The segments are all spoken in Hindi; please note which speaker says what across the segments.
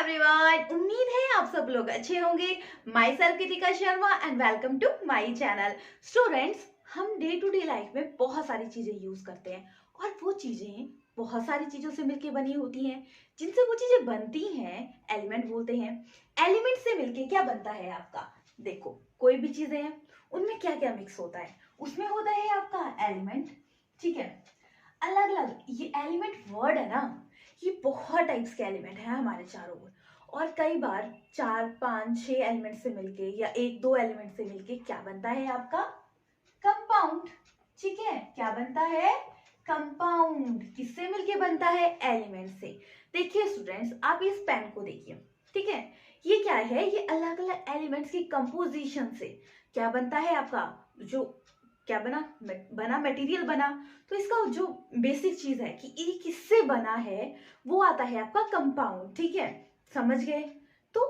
Speaker 1: एवरीवन, उम्मीद है आप सब लोग अच्छे होंगे। Myself Kritika Sharma and welcome to my channel. Students, हम डे टू डे लाइफ में बहुत सारी चीजें यूज करते हैं और वो चीजें बहुत सारी चीजों से मिलके बनी होती हैं। जिनसे वो चीजें बनती हैं एलिमेंट बोलते हैं। एलिमेंट से मिलके क्या बनता है आपका? देखो, कोई भी चीजें हैं उनमें क्या क्या मिक्स होता है, उसमें होता है आपका एलिमेंट। ठीक है, अलग अलग ये एलिमेंट वर्ड है ना, ये बहुत टाइप्स के एलिमेंट है हमारे चारों ओर। और कई बार 4 5 6 एलिमेंट से मिलके या 1 2 एलिमेंट से मिलके क्या बनता है आपका? कंपाउंड। ठीक है, क्या बनता है? कंपाउंड। किससे मिलके बनता है? एलिमेंट से। देखिए स्टूडेंट्स, आप इस पेन को देखिए। ठीक है, ये क्या है? ये अलग अलग एलिमेंट्स की कंपोजिशन से क्या बनता है आपका? जो क्या बना बना मटेरियल बना। तो इसका जो बेसिक चीज है कि ये किससे बना है, वो आता है आपका कंपाउंड। ठीक है, समझ गए? तो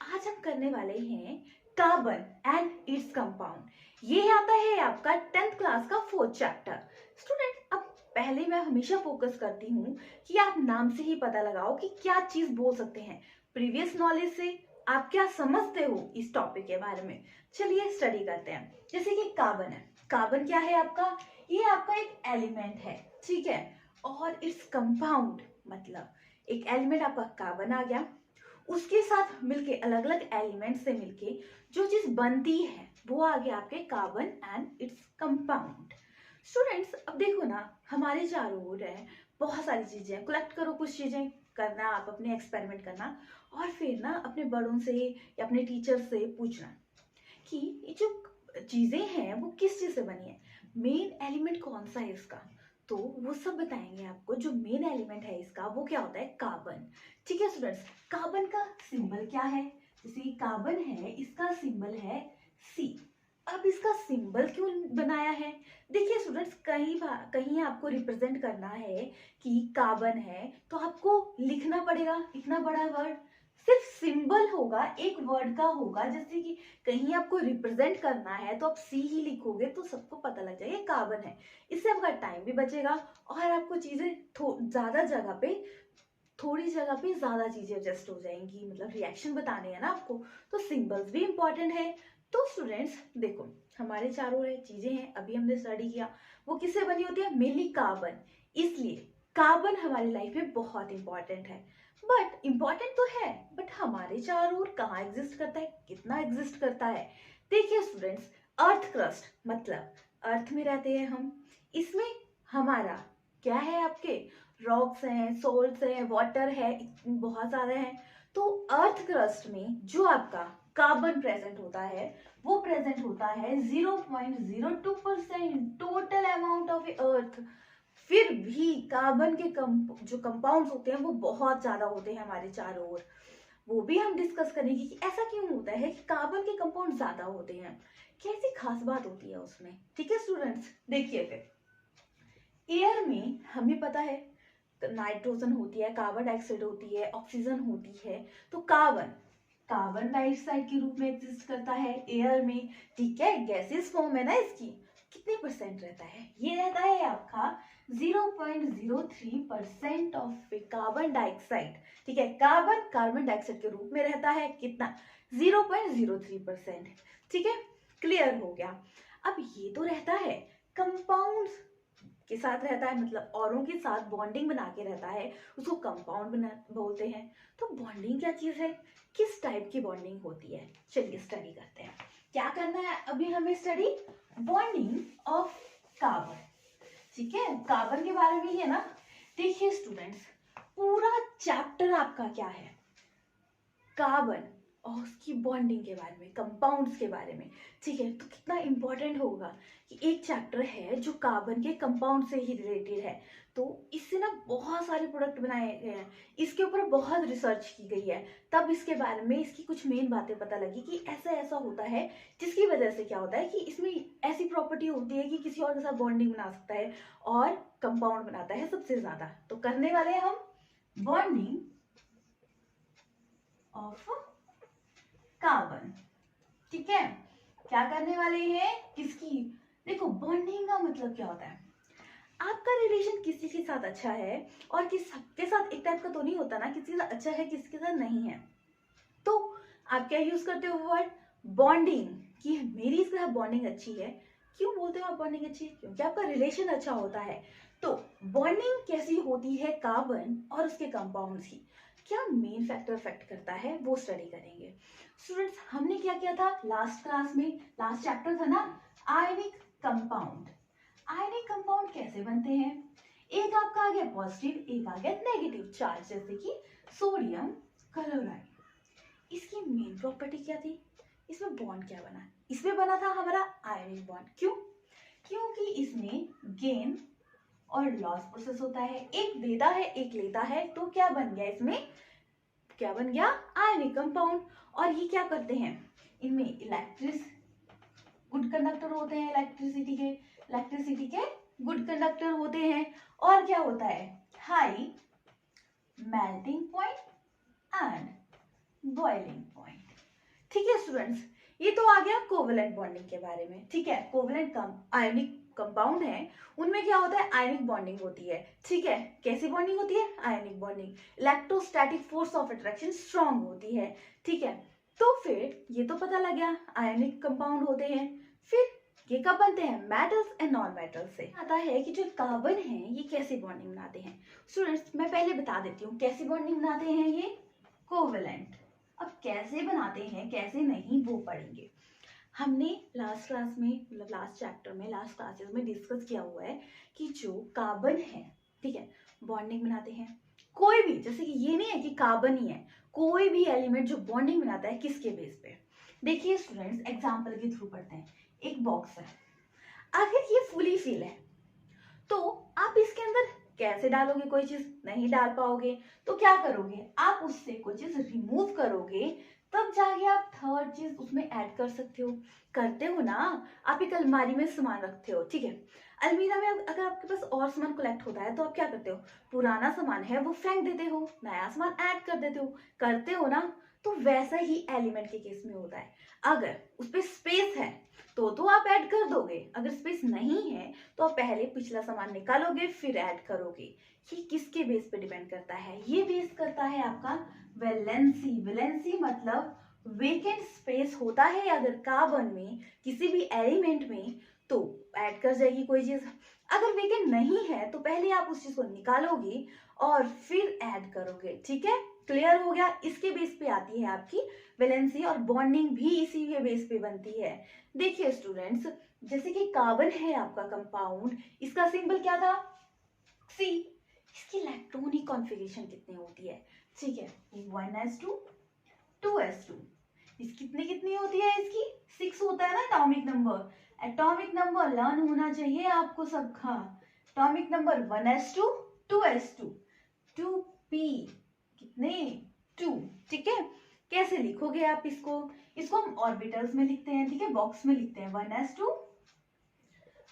Speaker 1: आज हम करने वाले हैं कार्बन एंड इट्स कंपाउंड। ये आता है आपका 10th क्लास का 4th चैप्टर। स्टूडेंट, अब पहले मैं हमेशा फोकस करती हूँ कि आप नाम से ही पता लगाओ कि क्या चीज बोल सकते हैं। प्रीवियस नॉलेज से आप क्या समझते हो इस टॉपिक के बारे में। चलिए स्टडी करते हैं। जैसे कि कार्बन है। कार्बन क्या है आपका? ये आपका एक एलिमेंट है। ठीक है, और इट्स कंपाउंड मतलब एक एलिमेंट आपका कार्बन आ गया, उसके साथ मिलके अलग अलग एलिमेंट से मिलके जो चीज बनती है वो आ गया आपके carbon and its compound. Students, अब देखो ना, हमारे चारों ओर है बहुत सारी चीजें। कलेक्ट करो कुछ चीजें, करना आप अपने एक्सपेरिमेंट करना और फिर ना अपने बड़ों से या अपने टीचर से पूछना कि ये जो चीजें हैं वो किस चीज से बनी है, मेन एलिमेंट कौन सा है इसका। तो वो सब बताएंगे आपको। जो मेन एलिमेंट है इसका वो क्या होता है? कार्बन। ठीक है स्टूडेंट्स, कार्बन का सिंबल क्या है? जैसे कि कार्बन है, इसका सिंबल है सी। अब इसका सिंबल क्यों बनाया है? देखिए स्टूडेंट्स, कहीं बार कहीं आपको रिप्रेजेंट करना है कि कार्बन है तो आपको लिखना पड़ेगा इतना बड़ा वर्ड। सिर्फ सिंबल होगा, एक वर्ड का होगा। जैसे कि कहीं आपको रिप्रेजेंट करना है तो आप सी ही लिखोगे तो सबको पता लग जाएगा कार्बन है। इससे आपका टाइम भी बचेगा और आपको चीजें ज्यादा जगह पे थोड़ी जगह पे ज्यादा चीजें एडजस्ट हो जाएंगी। मतलब रिएक्शन बताने हैं ना आपको, तो सिंबल्स भी इंपॉर्टेंट है। तो स्टूडेंट्स देखो, हमारे चारों चीजें हैं, अभी हमने स्टडी किया वो किससे बनी होती है? Mainly carbon. इसलिए कार्बन हमारी लाइफ में बहुत इंपॉर्टेंट है। बट इंपॉर्टेंट तो है, बट हमारे चारों ओर कहाँ एग्जिस्ट करता है, कितना एग्जिस्ट करता है? देखिए स्टूडेंट्स, अर्थ क्रस्ट मतलब अर्थ में रहते हैं हम। इसमें हमारा क्या है? आपके रॉक्स हैं, सोल्ट्स हैं, वाटर है, बहुत सारे हैं। तो अर्थ क्रस्ट में जो आपका कार्बन प्रेजेंट होता है वो प्रेजेंट होता है 0.02% टोटल अमाउंट ऑफ अर्थ। फिर भी कार्बन के जो कंपाउंड्स होते हैं वो बहुत ज्यादा होते हैं हमारे चारों ओर। वो भी हम डिस्कस करेंगे कि ऐसा क्यों होता है कि कार्बन के कंपाउंड ज्यादा होते हैं, कैसी खास बात होती है उसमें। ठीक है स्टूडेंट्स, देखिए फिर एयर में हमें पता है नाइट्रोजन होती है, कार्बन डाइऑक्साइड होती है, ऑक्सीजन होती है। तो कार्बन कार्बन डाइऑक्साइड के रूप में एग्जिस्ट करता है एयर में। ठीक है, गैसेस फॉर्म है ना इसकी। कितने परसेंट रहता है? ये रहता है आपका 0.03% ऑफ कार्बन डाइऑक्साइड। ठीक है, कार्बन कार्बन डाइऑक्साइड के रूप में रहता है कितना? 0.03%। ठीक है, क्लियर हो गया। अब ये तो रहता है कंपाउंड के साथ रहता है, मतलब औरों के साथ बॉन्डिंग बना के रहता है, उसको कंपाउंड बना बोलते हैं। तो बॉन्डिंग क्या चीज है, किस टाइप की बॉन्डिंग होती है, चलिए स्टडी करते हैं। क्या करना है अभी हमें? Study bonding of carbon. ठीक है, कार्बन के बारे में ही है ना। देखिए स्टूडेंट्स, पूरा चैप्टर आपका क्या है? कार्बन और उसकी बॉन्डिंग के बारे में, कंपाउंड्स के बारे में। ठीक है, तो कितना इंपॉर्टेंट होगा कि एक चैप्टर है जो कार्बन के कंपाउंड से ही रिलेटेड है। तो इससे ना बहुत सारे प्रोडक्ट बनाए गए हैं, इसके ऊपर बहुत रिसर्च की गई है। तब इसके बारे में इसकी कुछ मेन बातें पता लगी कि ऐसा ऐसा होता है, जिसकी वजह से क्या होता है कि इसमें ऐसी प्रॉपर्टी होती है कि किसी और के साथ बॉन्डिंग बना सकता है और कंपाउंड बनाता है सबसे ज्यादा। तो करने वाले हैं हम बॉन्डिंग ऑफ कार्बन। ठीक है, क्या करने वाले हैं? किसकी? देखो, बॉन्डिंग का मतलब क्या होता है? आपका रिलेशन किसी के साथ अच्छा है और किस सबके साथ एक टाइप का तो नहीं होता ना, किसी के साथ अच्छा है किसी के साथ नहीं है, तो आप क्या यूज करते हो वर्ड बॉन्डिंग, कि मेरी इसके साथ बॉन्डिंग अच्छी है। क्यों बोलते हो आप बॉन्डिंग अच्छी है? क्योंकि आपका रिलेशन अच्छा होता है। तो बॉन्डिंग कैसी होती है कार्बन और उसके कंपाउंड्स की, क्या मेन फैक्टर अफेक्ट करता है वो स्टडी करेंगे। स्टूडेंट्स, हमने क्या किया था लास्ट क्लास में, लास्ट चैप्टर था ना, आयनिक कंपाउंड। आयनिक कंपाउंड कैसे बनते हैं? एक आपका आ गया पॉजिटिव, एक आ गया नेगेटिव चार्ज, जैसे कि सोडियम क्लोराइड। इसकी मेन प्रॉपर्टी क्या थी? इसमें बॉन्ड क्या बना? इसमें बना था हमारा आयनिक बॉन्ड। क्यों? क्योंकि इसमें गेन और लॉस प्रोसेस होता है, एक देता है एक लेता है, तो क्या बन गया इसमें? क्या बन गया? Ionic compound. और ये क्या करते हैं? इनमें गुड कंडक्टर होते हैं, इलेक्ट्रिसिटी के गुड कंडक्टर होते हैं। और क्या होता है? High melting point and boiling point. ठीक है स्टूडेंट्स, ये तो आ गया कोवेलेंट बॉन्डिंग के बारे में। ठीक है, कोवेलेंट आयनिक कंपाउंड है, उनमें क्या होता है? आयनिक बॉन्डिंग होती है। ठीक है, कैसी बॉन्डिंग होती है? Ionic bonding. Electrostatic force of attraction strong होती है। ठीक है, तो फिर ये तो पता लग गया आयनिक कंपाउंड होते हैं। फिर ये कब बनते हैं? मेटल्स एंड नॉन मेटल्स से। आता है कि जो कार्बन है ये कैसी बॉन्डिंग बनाते हैं। स्टूडेंट्स, मैं पहले बता देती हूँ कैसी बॉन्डिंग बनाते हैं ये, कोवेलेंट। अब कैसे बनाते हैं कैसे नहीं वो पढ़ेंगे। हमने लास्ट क्लास में, मतलब लास्ट चैप्टर में, लास्ट क्लासेस में डिस्कस किया हुआ है कि जो कार्बन है, ठीक है, बॉन्डिंग बनाते हैं। कोई भी, जैसे कि ये नहीं है कि कार्बन ही है, कोई भी एलिमेंट जो बॉन्डिंग बनाता है किसके बेस पे? देखिए स्टूडेंट्स, एग्जांपल के थ्रू पढ़ते हैं। एक बॉक्स है, अगर ये फुली फिल है तो आप इसके अंदर कैसे डालोगे? कोई चीज नहीं डाल पाओगे, तो क्या करोगे? आप उससे कोई चीज रिमूव करोगे, तब जाके आप थर्ड चीज उसमें ऐड कर सकते हो। करते हो ना? आप एक अलमारी में सामान रखते हो, ठीक है, अलमीरा में अगर आपके पास और सामान कलेक्ट होता है तो आप क्या करते हो? पुराना सामान है वो फेंक देते हो, नया सामान ऐड कर देते हो। करते हो ना? तो वैसा ही एलिमेंट के केस में होता है। अगर उस पर स्पेस है तो आप ऐड कर दोगे, अगर स्पेस नहीं है तो आप पहले पिछला सामान निकालोगे फिर ऐड करोगे। ये किसके बेस पे डिपेंड करता है? ये बेस करता है आपका वैलेंसी। वैलेंसी मतलब वेकेंट स्पेस होता है अगर कार्बन में, किसी भी एलिमेंट में, तो ऐड कर जाएगी कोई चीज। अगर वेकेंट नहीं है तो पहले आप उस चीज को निकालोगे और फिर ऐड करोगे। ठीक है, क्लियर हो गया? इसके बेस पे आती है आपकी वैलेंसी, और बॉन्डिंग भी इसी के बेस पे बनती है। देखिए स्टूडेंट्स, जैसे कि कार्बन है आपका कंपाउंड, इसका सिंबल क्या था? सी। इसकी इलेक्ट्रॉनिक कॉन्फ़िगरेशन कितनी होती है? ठीक है, 1s2 2s2। इस कितनी कितनी होती है? इसकी 6 होता है ना atomic number. Atomic number learn होना चाहिए आपको सबका। Atomic number 1s2 2s2 2p कितने? 2। ठीक है, कैसे लिखोगे आप इसको? इसको हम ऑर्बिटल्स में लिखते हैं, ठीक है, बॉक्स में लिखते हैं 1s2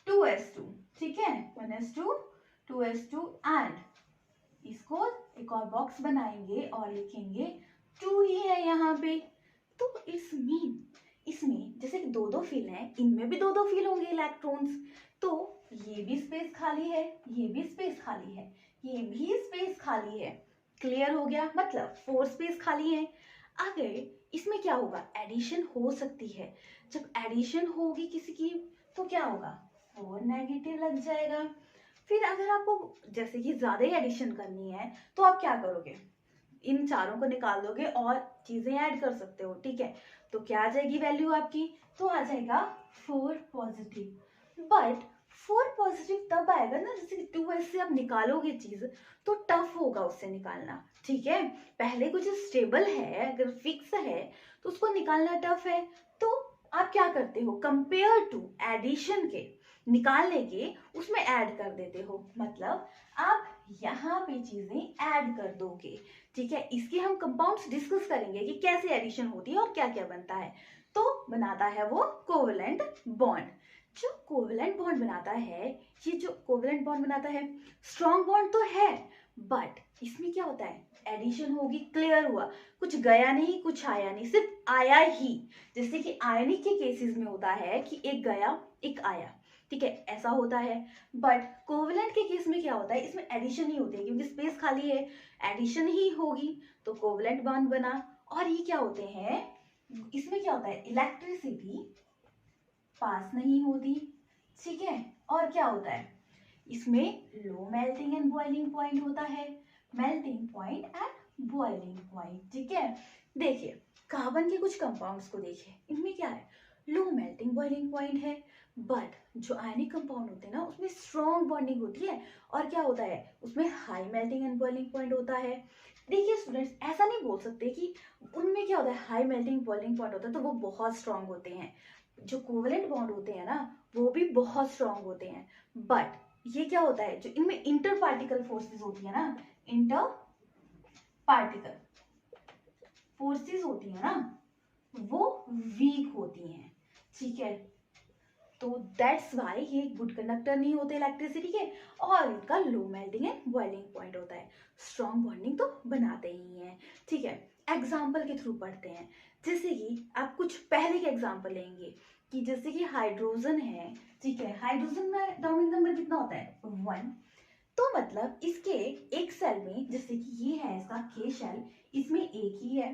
Speaker 1: 2s2। ठीक है, 1s2 2s2 एंड इसको एक और बॉक्स बनाएंगे और लिखेंगे 2 ही है यहाँ पे। तो इसमें जैसे कि दो फिल हैं, इनमें भी दो फिल होंगे इलेक्ट्रॉन्स, तो ये भी स्पेस खाली है, ये भी स्पेस खाली है, ये भी स्पेस खाली है। क्लियर हो गया? मतलब 4 स्पेस खाली है। अगर इसमें क्या होगा? एडिशन हो सकती है। जब एडिशन होगी किसी की तो क्या होगा? 4 नेगेटिव लग जाएगा। फिर अगर आपको जैसे कि ज्यादा ही एडिशन करनी है तो आप क्या करोगे? इन चारों को निकाल दोगे और चीजें ऐड कर सकते हो। ठीक है, तो क्या आ जाएगी वैल्यू आपकी? तो आ जाएगा 4 पॉजिटिव। बट 4 पॉजिटिव तब आएगा ना जैसे 2s से आप निकालोगे चीज तो टफ होगा उससे निकालना। ठीक है, पहले कुछ स्टेबल है, अगर फिक्स है तो उसको निकालना टफ है। तो आप क्या करते हो? कंपेयर टू एडिशन के, निकालने के उसमें ऐड कर देते हो, मतलब आप यहाँ पे चीजें ऐड कर दोगे। ठीक है, इसके हम कंपाउंड्स डिस्कस करेंगे कि कैसे एडिशन होती है और क्या क्या बनता है। तो बनाता है वो कोवेलेंट बॉन्ड। जो कोवेलेंट बॉन्ड बनाता है, ये जो कोवेलेंट बॉन्ड बनाता है, स्ट्रॉन्ग बॉन्ड तो है, बट इसमें क्या होता है? एडिशन होगी। क्लियर हुआ? कुछ गया नहीं कुछ आया नहीं, सिर्फ आया ही। जैसे कि आयनिक के केसेस में होता है कि एक गया एक आया, ठीक है, ऐसा होता है। बट कोवेलेंट के केस में क्या होता है, इसमें एडिशन ही होती है क्योंकि स्पेस खाली है, एडिशन ही होगी तो कोवेलेंट बॉन्ड बना। और ये क्या होते हैं, इसमें क्या होता है, इलेक्ट्रिसिटी पास नहीं होती, ठीक है। और क्या होता है, इसमें low melting and boiling point होता है, melting point and boiling point, ठीक है। देखिए कार्बन के कुछ कंपाउंड्स को देखिए, इनमें क्या है, लो मेल्टिंग बॉइलिंग पॉइंट है, बट जो आयनिक कंपाउंड होते हैं ना उसमें स्ट्रॉन्ग बॉन्डिंग होती है, और क्या होता है उसमें high melting and boiling point होता है। देखिए स्टूडेंट्स, ऐसा नहीं बोल सकते कि उनमें क्या होता है, हाई मेल्टिंग बॉइलिंग पॉइंट होता है तो वो बहुत स्ट्रॉन्ग होते हैं। जो कोवेलेंट बॉन्ड होते हैं ना वो भी बहुत स्ट्रॉन्ग होते हैं, बट ये क्या होता है, जो इनमें इंटर पार्टिकल फोर्सेस होती है ना, इंटर पार्टिकल फोर्सेस होती है ना वो वीक होती हैं, ठीक है। तो दैट्स वाई ये गुड कंडक्टर नहीं होते इलेक्ट्रिसिटी के, और इनका low melting and boiling point होता है, स्ट्रॉन्ग बॉन्डिंग तो बनाते ही हैं, ठीक है। एग्जाम्पल के थ्रू पढ़ते हैं, जैसे कि आप कुछ पहले के एग्जाम्पल लेंगे कि जैसे कि हाइड्रोजन है, ठीक है, हाइड्रोजन में एटॉमिक नंबर कितना होता है, 1। तो मतलब इसके एक सेल में, जैसे कि ये है इसका के शेल, इसमें एक ही है,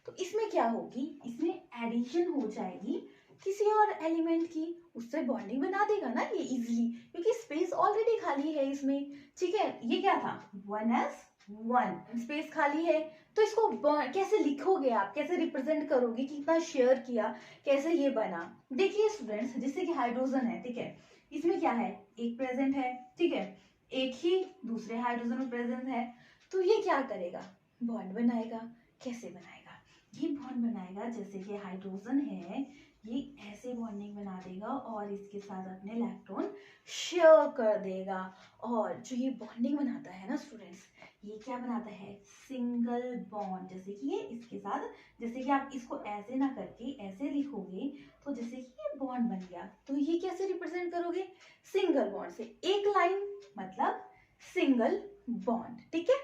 Speaker 1: तो इसमें क्या होगी, इसमें एडिशन हो जाएगी किसी और एलिमेंट की, उससे बॉन्डिंग बना देगा ना ये इजीली, क्योंकि स्पेस ऑलरेडी खाली है इसमें, ठीक है। ये क्या था, 1s1 स्पेस खाली है, तो इसको कैसे लिखोगे आप, कैसे रिप्रेजेंट करोगे कि इतना शेयर किया, कैसे ये बना। देखिए स्टूडेंट्स, जैसे कि हाइड्रोजन है, ठीक है, इसमें क्या है, एक प्रेजेंट है, ठीक है, एक ही दूसरे हाइड्रोजन में प्रेजेंट है, तो ये क्या करेगा, बॉन्ड बनाएगा। कैसे बनाएगा, ये बॉन्ड बनाएगा, जैसे कि हाइड्रोजन है, ये ऐसे बॉन्डिंग बना देगा और इसके साथ अपने इलेक्ट्रॉन शेयर कर देगा। और जो ये बॉन्डिंग बनाता है ना स्टूडेंट्स, ये क्या बनाता है, सिंगल बॉन्ड, जैसे कि ये इसके साथ, जैसे कि आप इसको ऐसे ना करके ऐसे लिखोगे, तो जैसे कि ये बॉन्ड बन गया, तो ये कैसे रिप्रेजेंट करोगे, सिंगल बॉन्ड से, एक लाइन मतलब सिंगल बॉन्ड, ठीक है।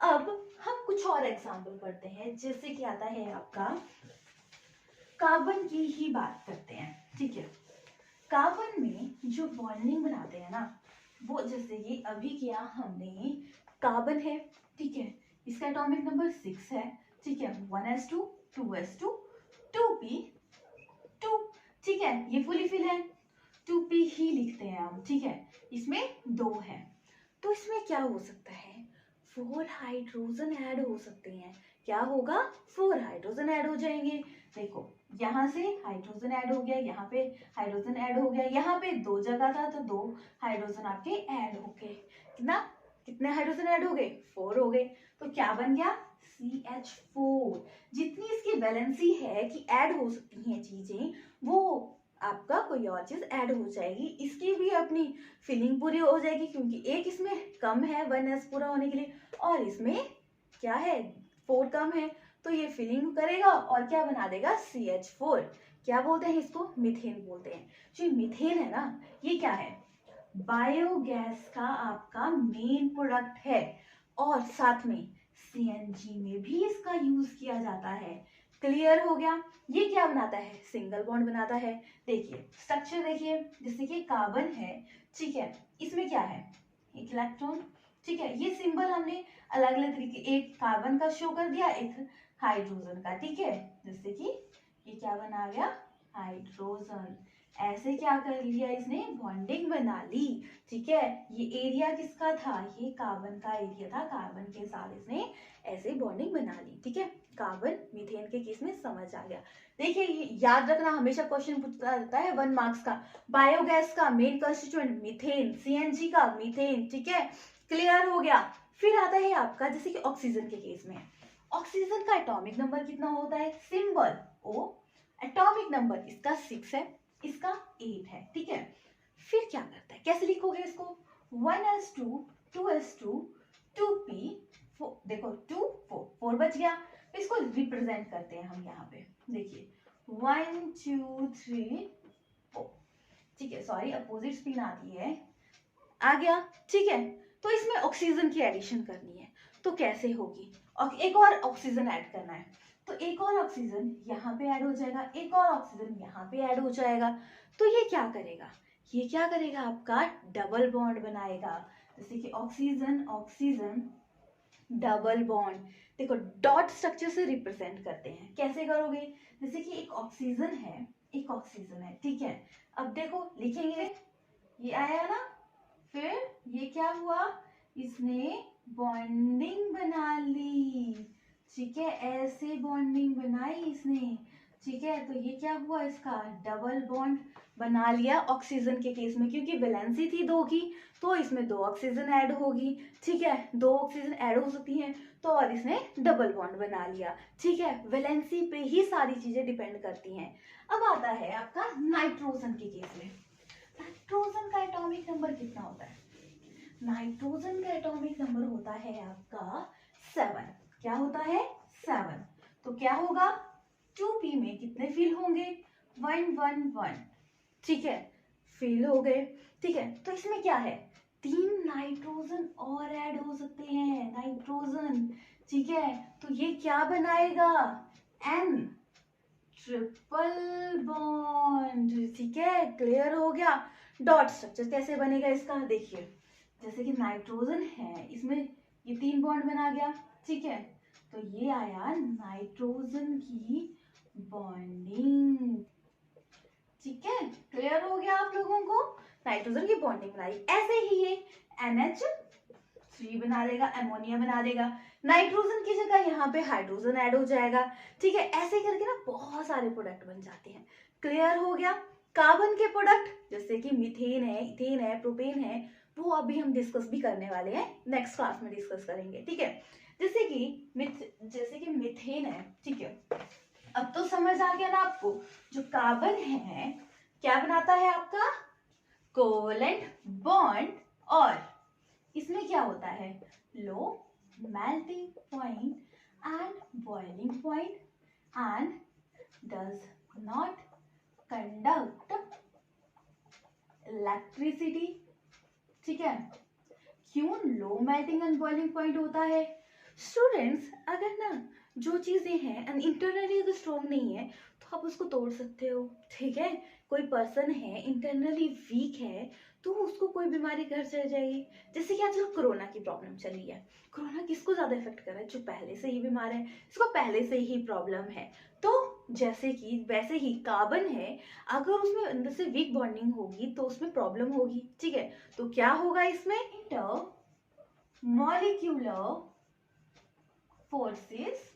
Speaker 1: अब हम कुछ और एग्जाम्पल पढ़ते हैं, जैसे कि आता है आपका कार्बन की ही बात करते हैं, ठीक है। कार्बन में जो बॉन्डिंग बनाते हैं ना वो, जैसे कि अभी किया हमने, कार्बन है, ठीक है, इसका एटॉमिक नंबर 6 है, ठीक है, 1s2 2s2 2p2, ठीक है, ये फुली फिल है, 2p ही लिखते हैं हम, ठीक है, इसमें 2 है, तो इसमें क्या हो सकता है, 4 हाइड्रोजन ऐड हो सकते हैं। क्या होगा, 4 हाइड्रोजन ऐड हो जाएंगे। देखो यहाँ से हाइड्रोजन ऐड हो गया, यहाँ पे हाइड्रोजन ऐड हो गया, यहाँ पे 2 जगह था तो 2 हाइड्रोजन आपके ऐड हो गए। कितने हाइड्रोजन ऐड हो गए, 4 हो गए, तो क्या बन गया, CH4। जितनी इसकी वैलेंसी है कि ऐड हो सकती हैं चीजें, वो आपका कोई और चीज ऐड हो जाएगी, इसकी भी अपनी फिलिंग पूरी हो जाएगी, क्योंकि एक इसमें कम है 1s पूरा होने के लिए, और इसमें क्या है, 4 कम है, तो ये फिलिंग करेगा और क्या बना देगा, CH4। क्या बोलते हैं इसको, मीथेन बोलते हैं। जो मीथेन है ना, ये क्या है, बायोगैस का आपका मेन प्रोडक्ट है, और साथ में CNG में भी इसका यूज किया जाता है। क्लियर हो गया, ये क्या बनाता है, सिंगल बॉन्ड बनाता है। देखिए स्ट्रक्चर देखिए, जैसे कि कार्बन है, ठीक है, इसमें क्या है, एक इलेक्ट्रॉन, ठीक है, ये सिंबल हमने अलग अलग तरीके, एक कार्बन का शो कर दिया, एक हाइड्रोजन का, ठीक है, जैसे कि ये क्या बना गया, हाइड्रोजन, ऐसे क्या कर लिया इसने, बॉन्डिंग बना ली, ठीक है। ये एरिया किसका था, ये कार्बन का एरिया था, कार्बन के साथ इसने ऐसे बॉन्डिंग बना ली, ठीक है। कार्बन मीथेन के केस में समझ आ गया। देखिए याद रखना, हमेशा क्वेश्चन पूछता रहता है 1 मार्क्स का, बायोगैस का मेन कंस्टिट्यूएंट मीथेन, CNG का मीथेन, ठीक है, क्लियर हो गया। फिर आता है आपका, जैसे कि ऑक्सीजन के केस में, ऑक्सीजन का एटॉमिक नंबर कितना होता है, सिंबल O, एटॉमिक नंबर इसका 6 है, इसका 8 है, ठीक है। फिर क्या करता है, कैसे लिखोगे इसको, 1s2 2s2 2p, देखो 2 4 बच गया, इसको रिप्रेजेंट करते हैं हम यहाँ पे, देखिए 1 2 3 4, ठीक है, सॉरी अपोजिट स्पिन आती है, आ गया, ठीक है। तो इसमें ऑक्सीजन की एडिशन करनी है, तो कैसे होगी, और एक और ऑक्सीजन ऐड करना है, तो एक और ऑक्सीजन यहाँ पे ऐड हो जाएगा, एक और ऑक्सीजन यहाँ पे ऐड हो जाएगा, तो ये क्या करेगा, ये क्या करेगा आपका डबल बॉन्ड बनाएगा। जैसे कि ऑक्सीजन ऑक्सीजन डबल बॉन्ड, देखो डॉट स्ट्रक्चर से रिप्रेजेंट करते हैं। कैसे करोगे, जैसे कि एक ऑक्सीजन है, एक ऑक्सीजन है, ठीक है। अब देखो लिखेंगे, ये आया ना, फिर ये क्या हुआ, इसने बॉन्डिंग बना ली, ठीक है, ऐसे बॉन्डिंग बनाई इसने, ठीक है। तो ये क्या हुआ, इसका डबल बॉन्ड बना लिया ऑक्सीजन के केस में, क्योंकि वैलेंसी थी 2 की, तो इसमें 2 ऑक्सीजन ऐड होगी, ठीक है, 2 ऑक्सीजन ऐड हो सकती हैं, तो और इसने डबल बॉन्ड बना लिया, ठीक है। वैलेंसी पे ही सारी चीजें डिपेंड करती हैं। अब आता है आपका नाइट्रोजन के केस में। नाइट्रोजन का एटॉमिक नंबर कितना होता है, नाइट्रोजन का एटॉमिक नंबर होता है आपका 7। क्या होता है 7। तो क्या होगा 2p में कितने फिल होंगे 1 1 1, ठीक है, फिल हो गए, ठीक है। तो इसमें क्या है 3 नाइट्रोजन और ऐड हो सकते हैं, नाइट्रोजन, ठीक है। तो ये क्या बनाएगा N ट्रिपल बॉन्ड, ठीक है, क्लियर हो गया। डॉट स्ट्रक्चर कैसे बनेगा इसका, देखिए जैसे कि नाइट्रोजन है, इसमें ये 3 बॉन्ड बना गया, ठीक है। तो ये आया नाइट्रोजन की बॉन्डिंग, ठीक है, क्लियर हो गया आप लोगों को, नाइट्रोजन की बॉन्डिंग बनाई। ऐसे ही ये NH3 बना देगा, अमोनिया बना देगा, नाइट्रोजन की जगह यहाँ पे हाइड्रोजन ऐड हो जाएगा, ठीक है। ऐसे करके ना बहुत सारे प्रोडक्ट बन जाते हैं, क्लियर हो गया। कार्बन के प्रोडक्ट जैसे कि मीथेन है, इथेन है, प्रोपेन है, वो अभी हम डिस्कस भी करने वाले हैं, नेक्स्ट क्लास में डिस्कस करेंगे, ठीक है। जैसे कि मीथेन है, ठीक है। अब तो समझ आ गया ना आपको, जो कार्बन है क्या बनाता है आपका कोवेलेंट बॉन्ड, और इसमें क्या होता है low melting point and boiling point and does not conduct electricity, ठीक है। क्यों low melting and boiling point होता है स्टूडेंट्स, अगर ना जो चीजें हैं एंड इंटरनली अगर स्ट्रॉन्ग नहीं है तो आप उसको तोड़ सकते हो, ठीक है। कोई पर्सन है इंटरनली वीक है तो उसको कोई बीमारी घर चल जाएगी, जैसे कि आजकल कोरोना की प्रॉब्लम चल रही है। कोरोना किसको ज्यादा इफेक्ट कर रहा है, जो पहले से ही बीमार है, जिसको पहले से ही प्रॉब्लम है। तो जैसे कि वैसे ही कार्बन है, अगर उसमें अंदर से वीक बॉन्डिंग होगी तो उसमें प्रॉब्लम होगी, ठीक है। तो क्या होगा इसमें इंटर मॉलिक्यूलर फोर्सेस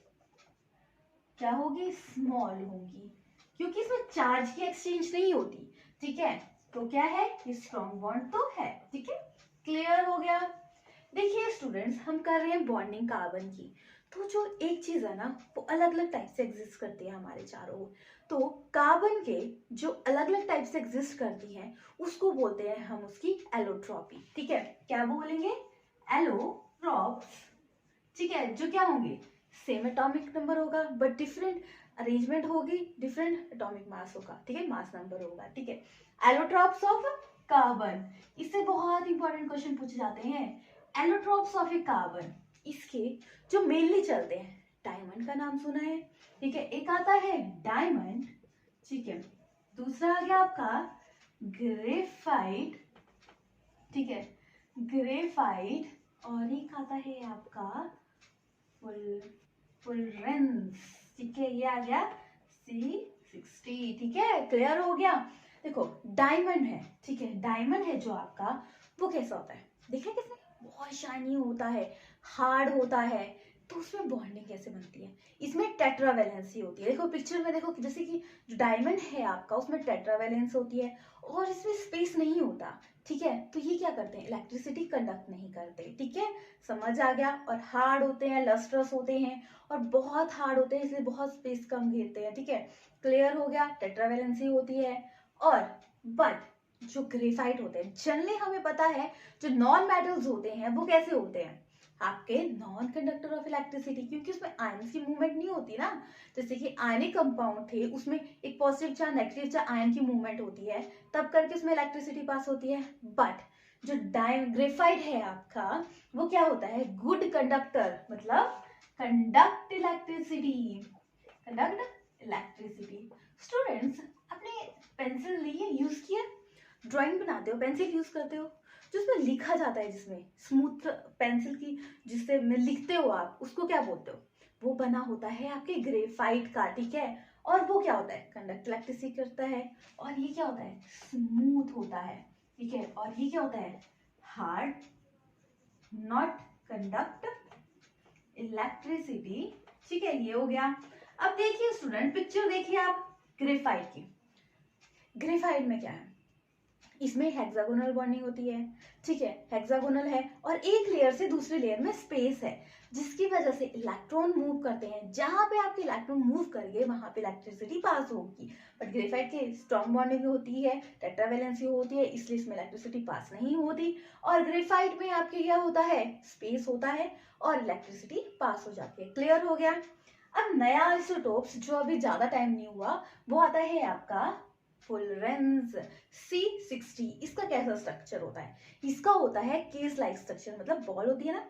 Speaker 1: क्या होगी स्मॉल होगी, क्योंकि इसमें चार्ज की एक्सचेंज नहीं होती, ठीक है। तो क्या है ये स्ट्रॉन्ग बॉन्ड तो है, ठीक है, क्लियर हो गया। देखिए स्टूडेंट्स, हम कर रहे हैं बॉन्डिंग कार्बन की, तो जो एक चीज है ना वो अलग अलग टाइप से एग्जिस्ट करती है हमारे चारों ओर। तो कार्बन के जो अलग अलग टाइप से एग्जिस्ट करती है उसको बोलते हैं हम उसकी एलोट्रॉपी, ठीक है। क्या बोलेंगे एलोट्रॉप्स, ठीक है, जो क्या होंगे सेम एटॉमिक नंबर होगा बट डिफरेंट अरेंजमेंट होगी, डिफरेंट एटॉमिक मास होगा, ठीक है, मास नंबर होगा, ठीक है। एलोट्रॉप्स ऑफ कार्बन, इससे बहुत इंपॉर्टेंट क्वेश्चन पूछे जाते हैं। एलोट्रॉप्स ऑफ ए कार्बन, इसके जो मेनली चलते हैं, डायमंड का नाम सुना है, ठीक है, एक आता है डायमंड, ठीक है, दूसरा आ गया आपका ग्रेफाइट, ठीक है, ग्रेफाइट, और एक आता है आपका फुलरेंस, ठीक है, ये आ गया C60, ठीक है, क्लियर हो गया। देखो डायमंड है, ठीक है, डायमंड है जो आपका वो कैसा होता है, देखा किसने, बहुत शाइनी होता है, हार्ड होता है, तो उसमें बॉन्डिंग कैसे बनती है, इसमें टेट्रावैलेंसी होती है। देखो पिक्चर में देखो, जैसे कि जो डायमंड है आपका उसमें टेट्रावैलेंस होती है और इसमें स्पेस नहीं होता, ठीक है। तो ये क्या करते हैं इलेक्ट्रिसिटी कंडक्ट नहीं करते, ठीक है, समझ आ गया। और हार्ड होते हैं, लस्ट्रस होते हैं और बहुत हार्ड होते हैं, इसलिए बहुत स्पेस कम घेरते हैं, ठीक है, क्लियर हो गया, टेट्रावैलेंसी होती है। और बट जो ग्रेफाइट होते हैं जनरली हमें पता है जो नॉन मेटल्स होते हैं वो कैसे होते हैं आपके नॉन कंडक्टर ऑफ इलेक्ट्रिसिटी, क्योंकि उसमें आयंस की मूवमेंट नहीं होती ना। जैसे कि आयनिक कंपाउंड थे उसमें एक positive charge negative charge ion की मूवमेंट होती है, तब करके उसमें इलेक्ट्रिसिटी पास होती है। बट जो ग्रेफाइट है आपका वो क्या होता है गुड कंडक्टर, मतलब conduct electricity, conduct electricity. Students अपने पेंसिल लिए यूज किया, ड्राइंग बनाते हो, पेंसिल यूज करते हो, जिसमें लिखा जाता है, जिसमें स्मूथ पेंसिल की जिससे में लिखते हो आप, उसको क्या बोलते हो? वो बना होता है आपके ग्रेफाइट का, ठीक है। और वो क्या होता है? कंडक्ट इलेक्ट्रिसिटी करता है। और ये क्या होता है? स्मूथ होता है, ठीक है। और ये क्या होता है? हार्ड, नॉट कंडक्ट इलेक्ट्रिसिटी, ठीक है। ये हो गया। अब देखिए स्टूडेंट, पिक्चर देखिए आप ग्रेफाइट की। ग्रेफाइट में क्या है? इसमें हेक्सागोनल बॉन्डिंग होती है, ठीक है। हेक्सागोनल है और एक लेयर से दूसरे लेयर में स्पेस है, जिसकी वजह से इलेक्ट्रॉन मूव करते हैं। जहां पे आपके इलेक्ट्रॉन मूव करेंगे वहां पे इलेक्ट्रिसिटी पास होगी। बट ग्रेफाइट के स्ट्रॉन्ग बॉन्डिंग होती है, टेट्रावैलेंसी होती है, इसलिए इसमें इलेक्ट्रिसिटी पास नहीं होती। और ग्रेफाइट में आपके क्या होता है? स्पेस होता है और इलेक्ट्रिसिटी पास हो जाती है। क्लियर हो गया। अब नया आइसोटोप्स जो अभी ज्यादा टाइम नहीं हुआ, वो आता है आपका फुलरेंस C60। इसका कैसा स्ट्रक्चर होता है? इसका होता है केस लाइक स्ट्रक्चर, मतलब बॉल होती है ना,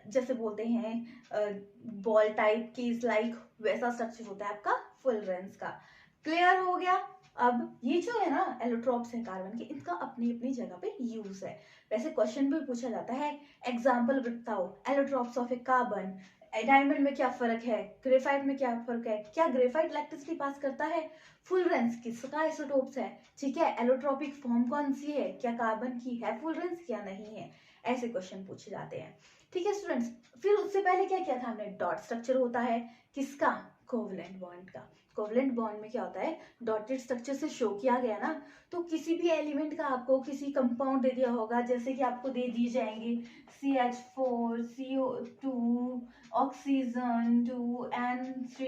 Speaker 1: जैसे बोलते हैं बॉल टाइप, केस लाइक, वैसा स्ट्रक्चर होता है आपका फुलरेंस का। क्लियर हो गया। अब ये जो है ना एलोट्रॉप्स है कार्बन के, इनका अपनी अपनी जगह पे यूज है। वैसे क्वेश्चन भी पूछा जाता है, एग्जाम्पल बताओ allotropes of A carbon. Diamond में क्या फर्क है, ग्रेफाइट में क्या फर्क है, क्या ग्रेफाइट इलेक्ट्रिसिटी पास करता है? फुलरेंस किसका आइसोटोप्स है, ठीक है। एलोट्रॉपिक फॉर्म कौन सी है, क्या कार्बन की है फुलरेंस या नहीं है? ऐसे क्वेश्चन पूछे जाते हैं, ठीक है स्टूडेंट्स। फिर उससे पहले क्या किया था हमने? डॉट स्ट्रक्चर होता है किसका? कोवलेंट बॉन्ड का। कोवलेंट बॉन्ड में क्या होता है? डॉटेड स्ट्रक्चर से शो किया गया ना, तो किसी भी एलिमेंट का आपको किसी कंपाउंड दे दिया होगा, जैसे कि आपको दे दिए जाएंगे CH4, CO2, ऑक्सीजन 2N3,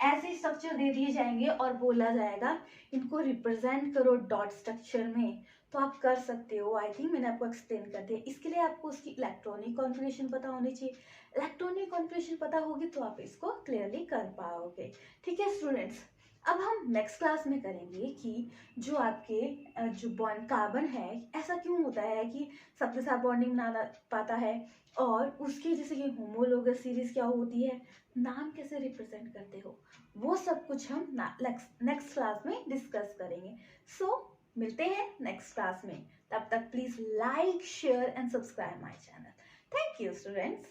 Speaker 1: ऐसे स्ट्रक्चर दे दिए जाएंगे और बोला जाएगा इनको रिप्रेजेंट करो डॉट स्ट्रक्चर में। तो आप कर सकते हो। आई थिंक मैंने आपको एक्सप्लेन कर दिया। इसके लिए आपको उसकी इलेक्ट्रॉनिक कॉन्फ़िगरेशन पता होनी चाहिए। इलेक्ट्रॉनिक कॉन्फ़िगरेशन पता होगी तो आप इसको क्लियरली कर पाओगे, ठीक है स्टूडेंट्स। अब हम नेक्स्ट क्लास में करेंगे कि जो आपके जो बॉन्ड कार्बन है, ऐसा क्यों होता है कि सबके साथ बॉन्डिंग बना पाता है, और उसकी जैसे कि होमोलोगस सीरीज क्या होती है, नाम कैसे रिप्रेजेंट करते हो, वो सब कुछ हम नेक्स्ट क्लास में डिस्कस करेंगे। सो मिलते हैं नेक्स्ट क्लास में। तब तक please like, share and subscribe my channel. Thank you students.